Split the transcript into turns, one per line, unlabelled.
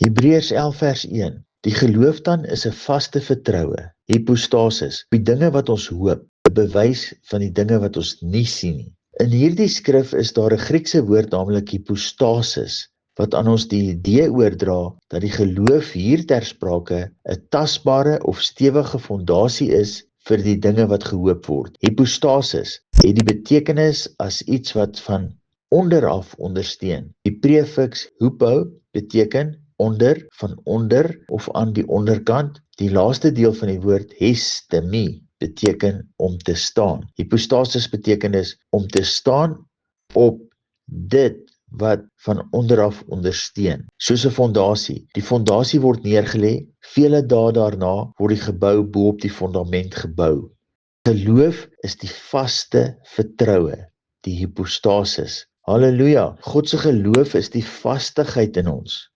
Hebreërs 11 vers 1. Die geloof dan is 'n vaste vertroue, hypostasis, op die dinge wat ons hoop, 'n bewys van die dinge wat ons nie sien nie. In hierdie skrif is daar 'n Griekse woord, naamlik hypostasis, wat aan ons die idee oordra dat die geloof hier ter sprake 'n tasbare of stewige fondasie is vir die dinge wat gehoop word. Hypostasis het die betekenis as iets wat van onderaf ondersteun. Die prefiks hupo beteken onder, van onder of aan die onderkant. Die laaste deel van die woord hestemi beteken om te staan. Hypostasis beteken is om te staan op dit wat van onderaf ondersteun, soos 'n fondasie. Die fondasie word neergelê, vele dae daarna word die gebou bo op die fondament gebou. Geloof is die vaste vertroue, die hypostasis. Halleluja, God se geloof is die vastigheid in ons.